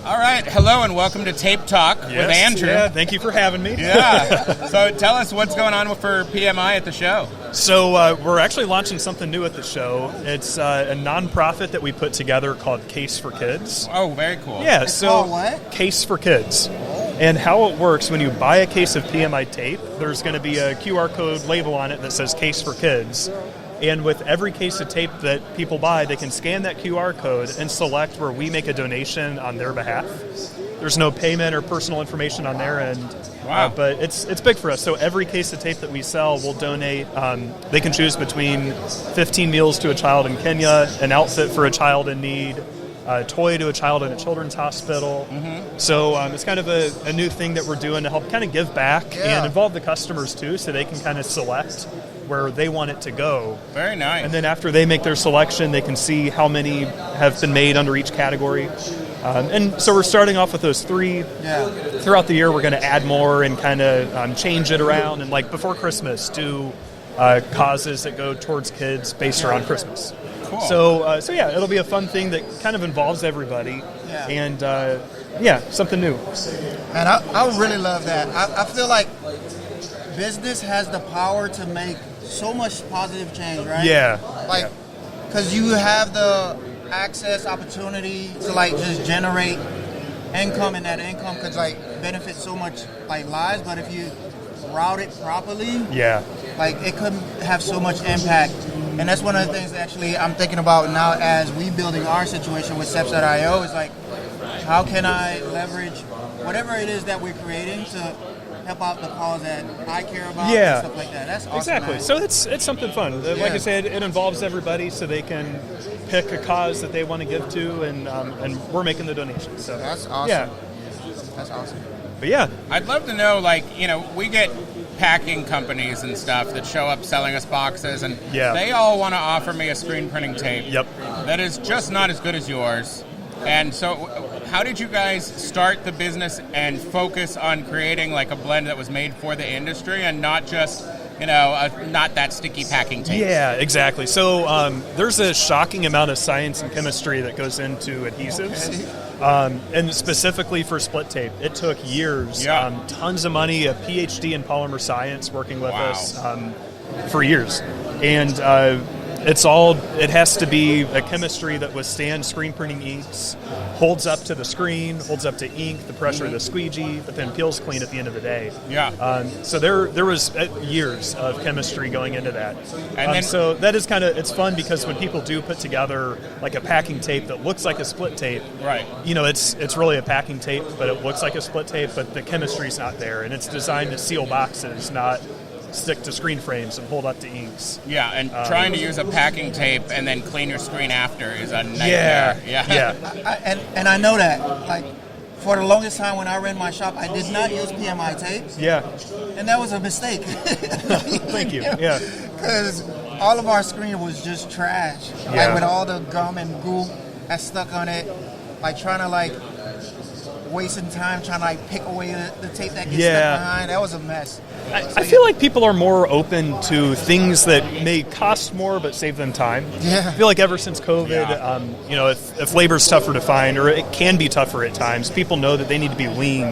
All right, hello and welcome to Tape Talk with Andrew. Yeah, thank you for having me. Yeah. So tell us what's going on for PMI at the show. So we're actually launching something new at the show. It's a nonprofit that we put together called Case for Kids. Oh, very cool. Yeah, It's called what? Case for Kids. And how it works, when you buy a case of PMI tape, there's going to be a QR code label on it that says Case for Kids. And with every case of tape that people buy, they can scan that QR code and select where we make a donation on their behalf. There's no payment or personal information on their end. Wow. But it's big for us. So every case of tape that we sell, we'll donate. They can choose between 15 meals to a child in Kenya, an outfit for a child in need, a toy to a child in a children's hospital. Mm-hmm. So it's kind of a new thing that we're doing to help kind of give back and involve the customers too, so they can kind of select where they want it to go. Very nice. And then after they make their selection, they can see how many have been made under each category. And so we're starting off with those 3. Yeah. Throughout the year, we're going to add more and kind of change it around. And like before Christmas, do causes that go towards kids based around Christmas. Cool. So yeah, it'll be a fun thing that kind of involves everybody. Yeah. And something new. And I really love that. I feel like business has the power to make so much positive change, right? Yeah. Like, because you have the access opportunity to like just generate income, and that income could like benefit so much like lives. But if you route it properly, like it could have so much impact. And that's one of the things that actually I'm thinking about now as we building our situation with Steps.io is like, how can I leverage whatever it is that we're creating to help out the cause that I care about and stuff like that. That's awesome. Exactly. Man. So it's something fun. Like I said, it involves everybody, so they can pick a cause that they want to give to, and we're making the donation. So that's awesome. Yeah. That's awesome. But yeah, I'd love to know, we get packing companies and stuff that show up selling us boxes, and they all want to offer me a screen printing tape. Yep. That is just not as good as yours. And so how did you guys start the business and focus on creating like a blend that was made for the industry and not just, not that sticky packing tape? Yeah, exactly. So there's a shocking amount of science and chemistry that goes into adhesives. And specifically for split tape, it took years, tons of money, a PhD in polymer science working with us for years. And it has to be a chemistry that withstands screen printing inks, holds up to the screen, holds up to ink, the pressure of the squeegee, but then peels clean at the end of the day. Yeah. So there was years of chemistry going into that. And so that is it's fun because when people do put together like a packing tape that looks like a split tape, right? It's really a packing tape, but it looks like a split tape, but the chemistry's not there, and it's designed to seal boxes, not stick to screen frames and hold up to inks. Yeah, and trying to use a packing tape and then clean your screen after is a nightmare. Yeah. And I know that. Like, for the longest time when I ran my shop, I did not use PMI tapes. Yeah. And that was a mistake. Thank you. Yeah. Because all of our screen was just trash. Like, with all the gum and goo that stuck on it. Like, trying to, wasting time trying to pick away the tape that gets stuck behind. That was a mess. I feel like people are more open to things that may cost more but save them time. Yeah. I feel like ever since COVID, if labor's tougher to find, or it can be tougher at times, people know that they need to be lean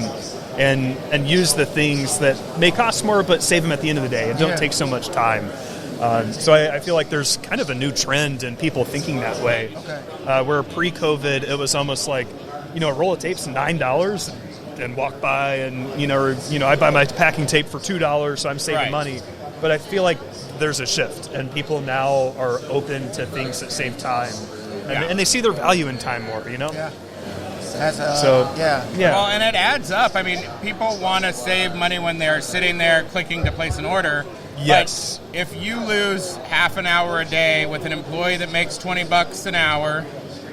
and use the things that may cost more but save them at the end of the day and don't take so much time. So I feel like there's kind of a new trend in people thinking that way. Okay. Where pre-COVID, it was almost like, a roll of tape's $9 and walk by and, I buy my packing tape for $2, so I'm saving money. But I feel like there's a shift, and people now are open to things that save time. And they see their value in time more, Yeah. Well, and it adds up. I mean, people want to save money when they're sitting there clicking to place an order. Yes. But if you lose half an hour a day with an employee that makes $20 an hour,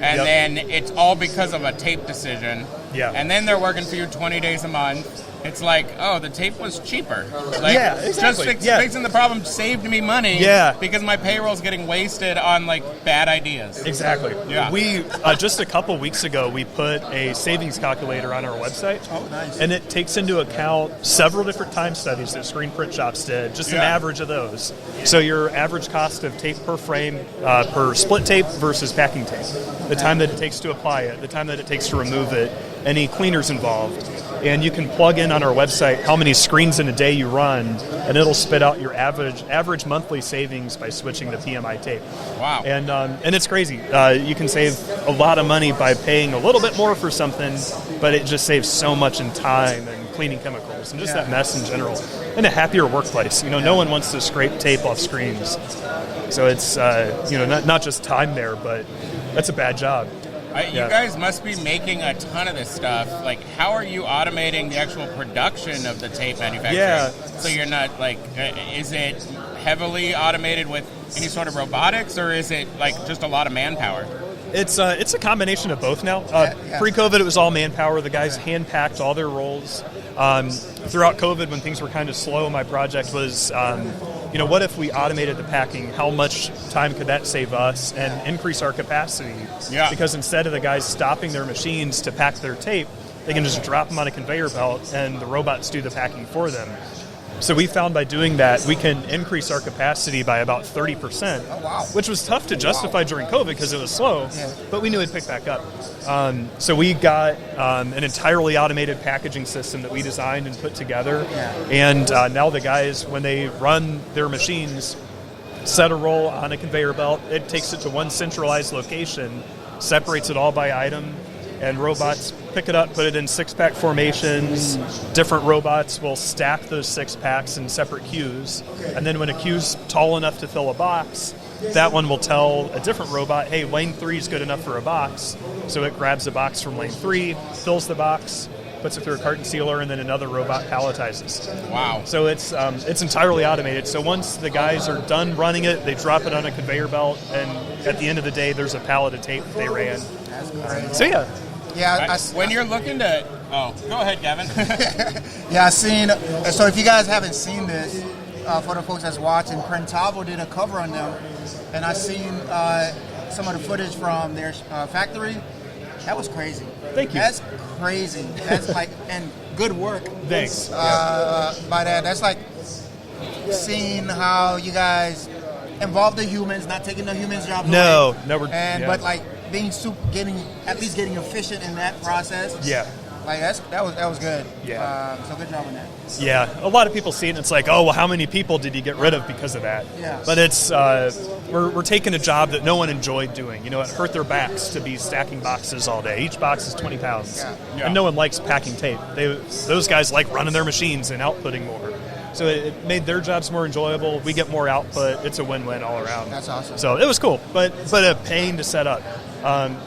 and then it's all because of a tape decision, and then they're working for you 20 days a month, it's like, oh, the tape was cheaper. Exactly. Just fixing the problem saved me money because my payroll's getting wasted on, bad ideas. Exactly. Yeah. We, just a couple weeks ago, we put a savings calculator on our website. Oh, nice. And it takes into account several different time studies that screen print shops did, just an average of those. So your average cost of tape per frame, per split tape versus packing tape, the time that it takes to apply it, the time that it takes to remove it, any cleaners involved. And you can plug in on our website how many screens in a day you run, and it'll spit out your average monthly savings by switching to PMI tape. Wow. And it's crazy. You can save a lot of money by paying a little bit more for something, but it just saves so much in time and cleaning chemicals and just that mess in general. And a happier workplace. No one wants to scrape tape off screens. So it's not just time there, but that's a bad job. You guys must be making a ton of this stuff. Like, how are you automating the actual production of the tape manufacturing? Yeah. So you're not is it heavily automated with any sort of robotics, or is it like just a lot of manpower? It's a combination of both now. Pre-COVID, it was all manpower. The guys hand-packed all their rolls. Throughout COVID, when things were kind of slow, my project was, what if we automated the packing? How much time could that save us and increase our capacity? Yeah. Because instead of the guys stopping their machines to pack their tape, they can just drop them on a conveyor belt and the robots do the packing for them. So we found by doing that, we can increase our capacity by about 30%, which was tough to justify during COVID because it was slow, but we knew it'd pick back up. So we got an entirely automated packaging system that we designed and put together, and now the guys, when they run their machines, set a roll on a conveyor belt, it takes it to one centralized location, separates it all by item, and robots pick it up, put it in six-pack formations. Different robots will stack those six-packs in separate queues. And then when a queue's tall enough to fill a box, that one will tell a different robot, hey, lane 3 is good enough for a box. So it grabs a box from lane 3, fills the box, puts it through a carton sealer, and then another robot palletizes. Wow. So it's entirely automated. So once the guys are done running it, they drop it on a conveyor belt, and at the end of the day, there's a pallet of tape that they ran. That's great. So yeah, when you're looking to... Oh, go ahead, Gavin. I seen... So if you guys haven't seen this, for the folks that's watching, Printavo did a cover on them, and I seen some of the footage from their factory. That was crazy. Thank you. That's crazy. That's and good work. Thanks. By that. That's like seeing how you guys involve the humans, not taking the humans' jobs away. But being getting efficient in that process. Yeah. Like that was good. Yeah. So good job on that. Yeah. A lot of people see it and it's like, oh, well, how many people did you get rid of because of that? Yeah. But it's we're taking a job that no one enjoyed doing. It hurt their backs to be stacking boxes all day. Each box is 20 pounds. Yeah. And no one likes packing tape. Those guys like running their machines and outputting more. So it made their jobs more enjoyable. We get more output. It's a win-win all around. That's awesome. So it was cool, but a pain to set up.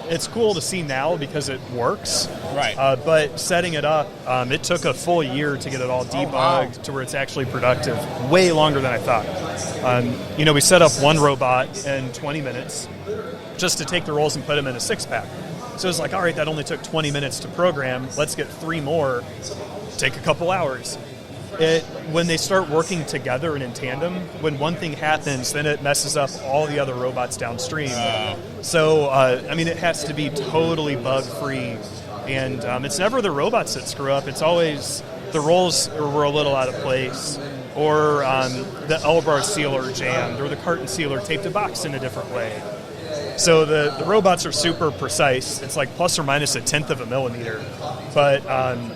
It's cool to see now because it works. Right. But setting it up, it took a full year to get it all debugged to where it's actually productive. Way longer than I thought. We set up one robot in 20 minutes just to take the rolls and put them in a six-pack. So it's like, all right, that only took 20 minutes to program. Let's get 3 more. Take a couple hours. When they start working together and in tandem, when one thing happens, then it messes up all the other robots downstream. So, it has to be totally bug-free. And it's never the robots that screw up. It's always the rolls were a little out of place, or the L-bar sealer jammed, or the carton sealer taped a box in a different way. So the robots are super precise. It's like plus or minus a tenth of a millimeter. But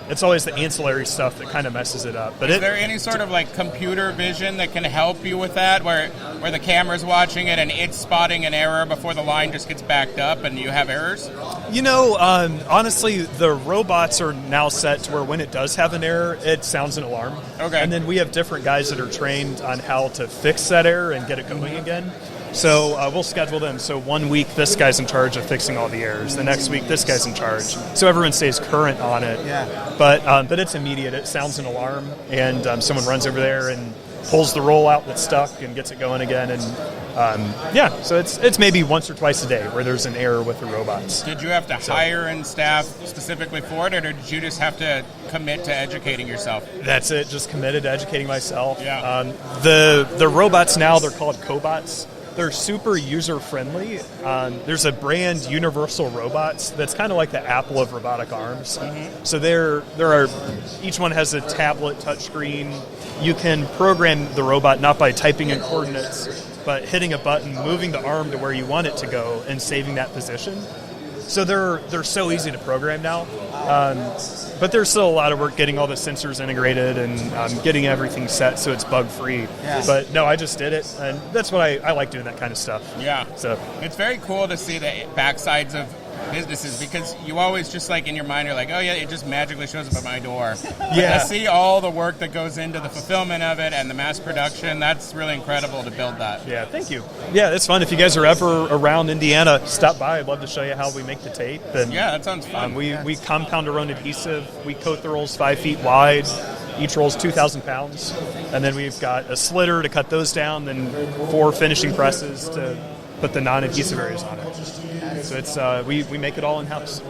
it's always the ancillary stuff that kind of messes it up. But is there any sort of computer vision that can help you with that, where the camera's watching it and it's spotting an error before the line just gets backed up and you have errors? Honestly, the robots are now set to where when it does have an error, it sounds an alarm. Okay. And then we have different guys that are trained on how to fix that error and get it going again. So we'll schedule them. So 1 week, this guy's in charge of fixing all the errors. The next week, this guy's in charge. So everyone stays current on it. Yeah. But it's immediate. It sounds an alarm, and someone runs over there and pulls the roll out that's stuck and gets it going again. And so it's maybe once or twice a day where there's an error with the robots. Did you have to hire and staff specifically for it, or did you just have to commit to educating yourself? That's it. Just committed to educating myself. Yeah. The robots now, they're called cobots. They're super user-friendly. There's a brand, Universal Robots, that's kind of like the Apple of robotic arms. Mm-hmm. So each one has a tablet touchscreen. You can program the robot not by typing in coordinates, but hitting a button, moving the arm to where you want it to go, and saving that position. So they're so easy to program now. But there's still a lot of work getting all the sensors integrated and getting everything set so it's bug-free. Yeah. But no, I just did it, and that's what I like doing, that kind of stuff. Yeah. So it's very cool to see the backsides of businesses, because you always just like in your mind you're like, oh yeah, it just magically shows up at my door. Yeah. To see all the work that goes into the fulfillment of it and the mass production, that's really incredible to build that. Yeah, thank you. Yeah, it's fun. If you guys are ever around Indiana, stop by. I'd love to show you how we make the tape. And, yeah, that sounds fun. We compound our own adhesive. We coat the rolls 5 feet wide. Each roll's 2,000 pounds. And then we've got a slitter to cut those down, then 4 finishing presses to put the non-adhesive areas on it. So it's we make it all in-house.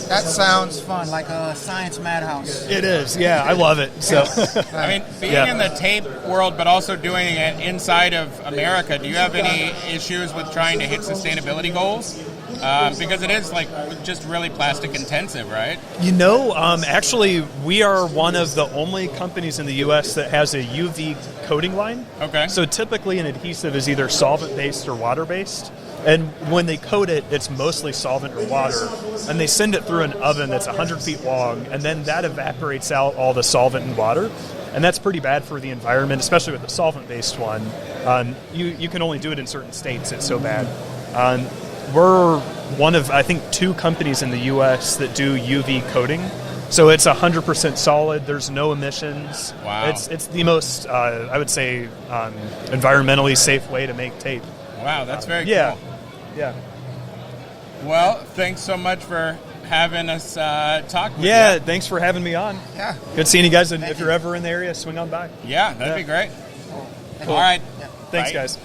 That sounds fun, like a science madhouse. It is, yeah. I love it. So, I mean, being in the tape world, but also doing it inside of America, do you have any issues with trying to hit sustainability goals? Because it is like just really plastic intensive, right? Actually, we are one of the only companies in the U.S. that has a UV coating line. Okay. So typically an adhesive is either solvent-based or water-based. And when they coat it, it's mostly solvent or water. And they send it through an oven that's 100 feet long, and then that evaporates out all the solvent and water. And that's pretty bad for the environment, especially with the solvent-based one. You can only do it in certain states. It's so bad. We're one of, I think, 2 companies in the U.S. that do UV coating. So it's 100% solid. There's no emissions. Wow. It's the most, I would say, environmentally safe way to make tape. Wow, that's very cool. Yeah. Well, thanks so much for having us talk with you. Thanks for having me on. Yeah. Good seeing you guys. And if you're ever in the area, swing on by. Yeah, that'd be great. Cool. All right. Thanks, guys.